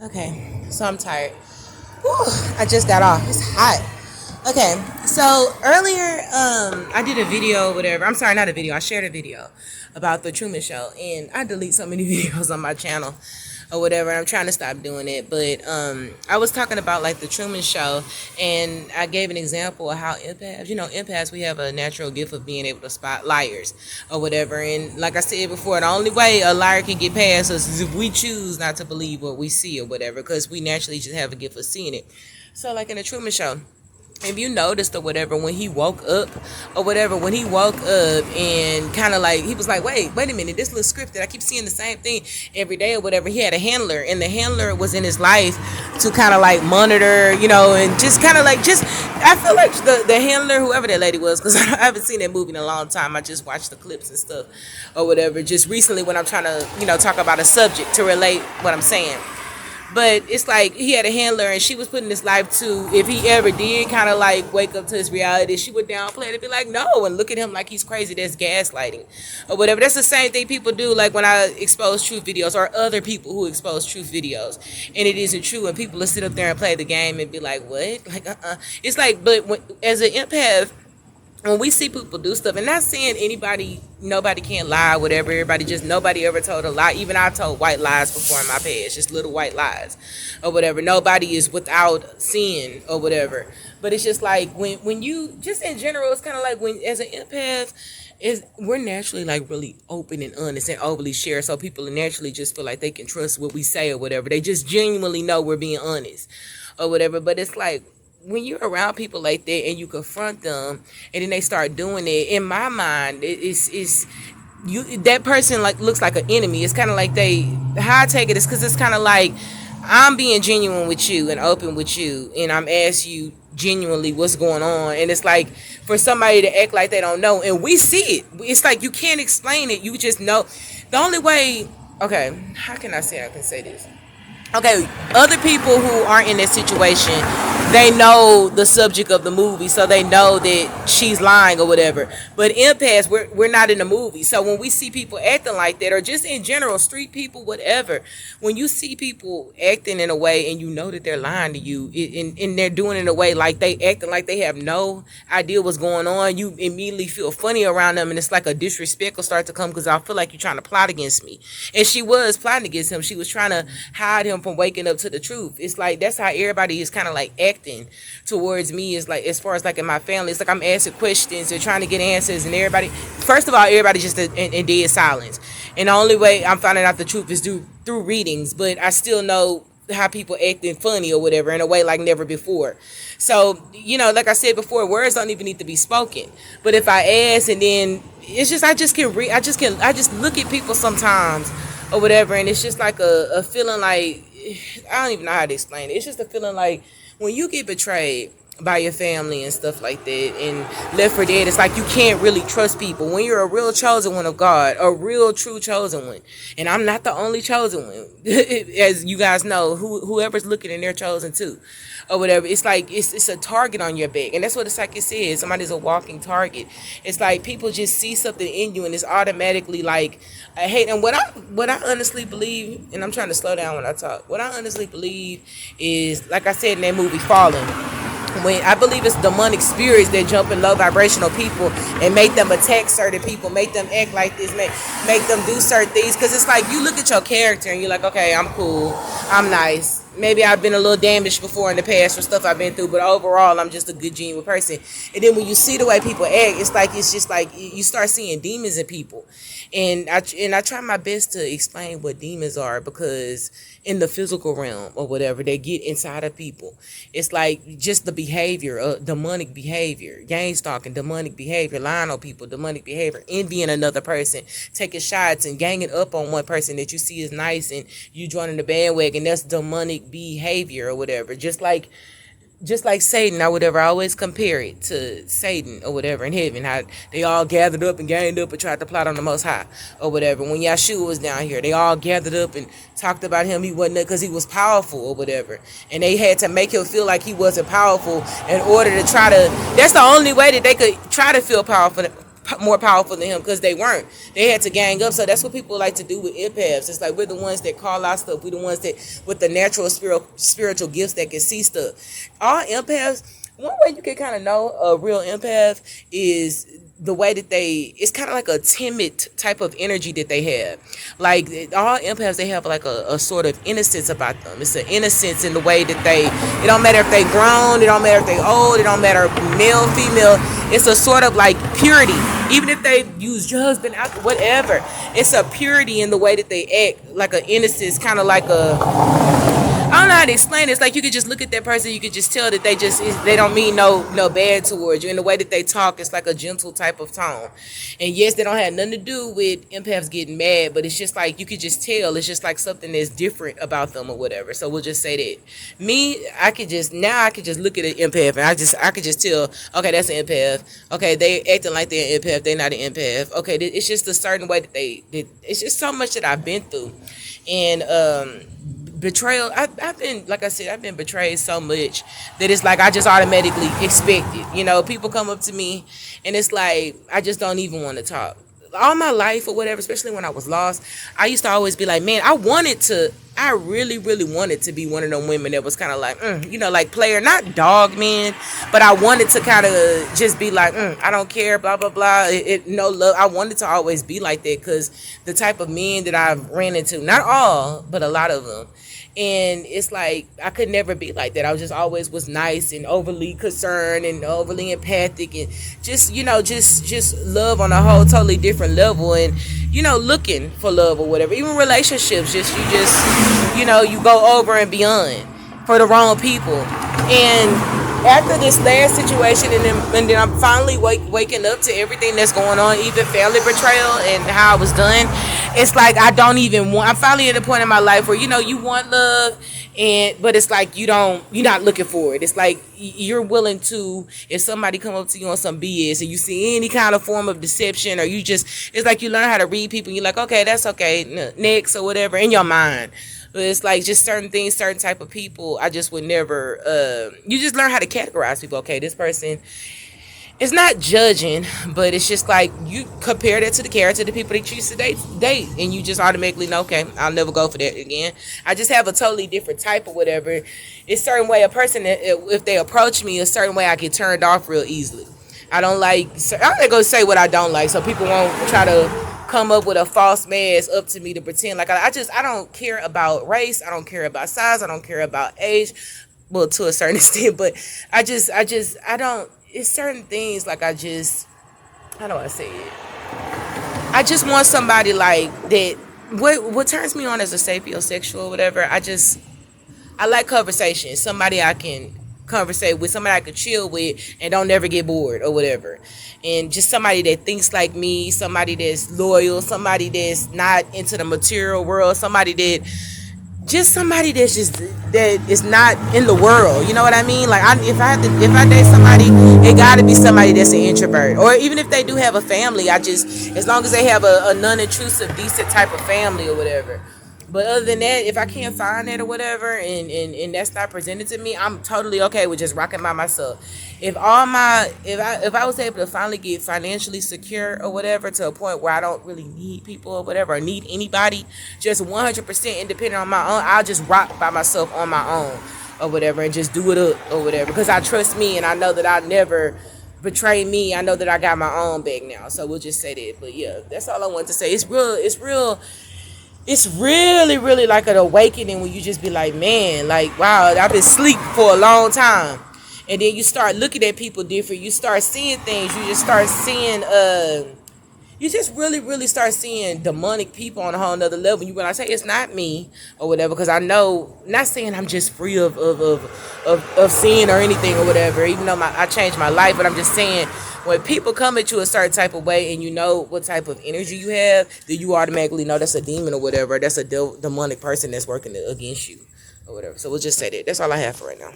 Okay, so I'm tired. Whew, I just got off. It's hot. Okay, so earlier, I did a video, whatever. I'm sorry, not a video. I shared a video about the Truman Show, and I delete so many videos on my channel or whatever. I'm trying to stop doing it, but I was talking about like the Truman Show, and I gave an example of how empaths, empaths, we have a natural gift of being able to spot liars or whatever. And like I said before, the only way a liar can get past us is if we choose not to believe what we see or whatever, because we naturally just have a gift of seeing it. So like in the Truman Show, if you noticed or whatever, when he woke up or whatever, when he woke up and kind of like, he was like, wait a minute, this little script that I keep seeing the same thing every day or whatever. He had a handler, and the handler was in his life to kind of like monitor, and just kind of like, just, I feel like the handler, whoever that lady was, because I haven't seen that movie in a long time. I just watched the clips and stuff or whatever, just recently when I'm trying to, talk about a subject to relate what I'm saying. But it's like he had a handler, and she was putting his life to, if he ever did kind of like wake up to his reality, she would downplay it and be like, no, and look at him like he's crazy. That's gaslighting or whatever. That's the same thing people do, like when I expose truth videos or other people who expose truth videos, and it isn't true, and people will sit up there and play the game and be like, what? Like, It's like, but as an empath, when we see people do stuff, and not saying nobody can't lie, whatever, nobody ever told a lie. Even I told white lies before in my past, just little white lies or whatever. Nobody is without sin or whatever. But it's just like when you, just in general, it's kind of like when, as an empath, we're naturally like really open and honest and overly share, so people naturally just feel like they can trust what we say or whatever. They just genuinely know we're being honest or whatever. But it's like, when you're around people like that and you confront them and then they start doing it, in my mind, it's you, that person like looks like an enemy. It's kind of like how I take it is because it's kind of like, I'm being genuine with you and open with you, and I'm asking you genuinely what's going on, and it's like for somebody to act like they don't know, and we see it. It's like you can't explain it. You just know. The only way. Okay, how can I say this? Okay, other people who aren't in that situation, they know the subject of the movie, so they know that she's lying or whatever. But empaths, we're not in the movie, so when we see people acting like that, or just in general, street people, whatever, when you see people acting in a way and you know that they're lying to you, and they're doing it in a way like they acting like they have no idea what's going on, you immediately feel funny around them, and it's like a disrespect will start to come, because I feel like you're trying to plot against me. And she was plotting against him. She was trying to hide him from waking up to the truth. It's like that's how everybody is kind of like acting towards me. Is like, as far as like in my family, it's like I'm asking questions, they're trying to get answers, and everybody, first of all, everybody just in dead silence. And the only way I'm finding out the truth is through readings, but I still know how people acting funny or whatever in a way like never before. So, like I said before, words don't even need to be spoken. But if I ask, and then it's just, I just look at people sometimes or whatever, and it's just like a feeling like, I don't even know how to explain it. It's just a feeling like when you get betrayed by your family and stuff like that and left for dead, it's like you can't really trust people when you're a real chosen one of God, a real true chosen one. And I'm not the only chosen one. As you guys know, whoever's looking, and they're chosen too or whatever. It's like it's a target on your back, and that's what the psychic says. Somebody's a walking target. It's like people just see something in you, and it's automatically like I hate. And what I honestly believe, and I'm trying to slow down when I talk, what I honestly believe is, like I said in that movie Fallen, when I believe it's demonic spirits that jump in low vibrational people and make them attack certain people, make them act like this, make them do certain things. Because it's like you look at your character and you're like, okay, I'm cool, I'm nice. Maybe I've been a little damaged before in the past for stuff I've been through, but overall, I'm just a good, genuine person. And then when you see the way people act, it's just like you start seeing demons in people. And I try my best to explain what demons are, because in the physical realm or whatever, they get inside of people. It's like just the behavior, demonic behavior, gang stalking, demonic behavior, lying on people, demonic behavior, envying another person, taking shots and ganging up on one person that you see is nice, and you joining the bandwagon. That's demonic behavior or whatever. Just like Satan or whatever, I always compare it to Satan or whatever in heaven, how they all gathered up and ganged up and tried to plot on the Most High or whatever. When Yahshua was down here, they all gathered up and talked about him. He wasn't, because he was powerful or whatever, and they had to make him feel like he wasn't powerful in order to try to, that's the only way that they could try to feel powerful more powerful than him, because they weren't. They had to gang up. So that's what people like to do with empaths. It's like we're the ones that call out stuff. We're the ones that with the natural spiritual gifts that can see stuff. All empaths. One way you can kind of know a real empath is the way that it's kind of like a timid type of energy that they have. Like all empaths, they have like a sort of innocence about them. It's an innocence in the way that it don't matter if they grown, it don't matter if they old, it don't matter male, female. It's a sort of like purity. Even if they use drugs, been out, whatever. It's a purity in the way that they act, like an innocence, kind of like I don't know how to explain it. It's like you could just look at that person, you could just tell that they don't mean no bad towards you. In the way that they talk, it's like a gentle type of tone. And yes, they don't have nothing to do with empaths getting mad, but it's just like you could just tell. It's just like something that's different about them or whatever. So we'll just say that. Me, I could just look at an empath and I could just tell, okay, that's an empath. Okay, they acting like they're an empath, they're not an empath. Okay, it's just a certain way that it's just so much that I've been through. And betrayal, I've been, like I said, I've been betrayed so much that it's like I just automatically expect it. People come up to me and it's like I just don't even want to talk. All my life or whatever, especially when I was lost, I used to always be like, man, I really, really wanted to be one of them women that was kind of like, like player, not dog man, but I wanted to kind of just be like, I don't care, blah, blah, blah. No love. I wanted to always be like that because the type of men that I've ran into, not all, but a lot of them. And it's like I could never be like that. I was just always was nice and overly concerned and overly empathic and just love on a whole totally different level, and looking for love or whatever. Even relationships, you go over and beyond for the wrong people. And after this last situation, and then I'm finally waking up to everything that's going on, even family betrayal and how I was done. It's like I don't even want. I'm finally at a point in my life where you want love, but it's like you're not looking for it. It's like you're willing to, if somebody come up to you on some BS and you see any kind of form of deception, or it's like you learn how to read people. And you're like, okay, that's okay, next or whatever in your mind. But it's like just certain things, certain type of people, I just would never, you just learn how to categorize people. Okay, this person is not judging, but it's just like you compare that to the character of the people that you used to date, and you just automatically know, okay, I'll never go for that again. I just have a totally different type or whatever. It's a certain way a person, if they approach me a certain way, I get turned off real easily. I'm not going to say what I don't like so people won't try to come up with a false mask up to me to pretend like I don't care about race, I don't care about size, I don't care about age, well, to a certain extent, but I don't, it's certain things like how do I say it? I just want somebody like that. What turns me on as a sapiosexual or whatever, I like conversation. Somebody I can conversate with, somebody I could chill with and don't never get bored or whatever. And just somebody that thinks like me, somebody that's loyal, somebody that's not into the material world, somebody that is not in the world. You know what I mean? Like if I date somebody, it gotta be somebody that's an introvert. Or even if they do have a family, as long as they have a non-intrusive, decent type of family or whatever. But other than that, if I can't find that or whatever, and that's not presented to me, I'm totally okay with just rocking by myself. If I was able to finally get financially secure or whatever to a point where I don't really need people or whatever, or need anybody, just 100% independent on my own, I'll just rock by myself on my own or whatever, and just do it up or whatever, because I trust me and I know that I never betray me. I know that I got my own back now. So we'll just say that. But yeah, that's all I want to say. It's really, really like an awakening when you just be like, man, like, wow, I've been asleep for a long time. And then you start looking at people different. You start seeing things. You just start seeing, you just really, really start seeing demonic people on a whole nother level. You realize, hey, it's not me or whatever, because I know, not saying I'm just free of sin or anything or whatever, even though I changed my life, but I'm just saying, when people come at you a certain type of way and you know what type of energy you have, then you automatically know that's a demon or whatever. That's a demonic person that's working against you or whatever. So we'll just say that. That's all I have for right now.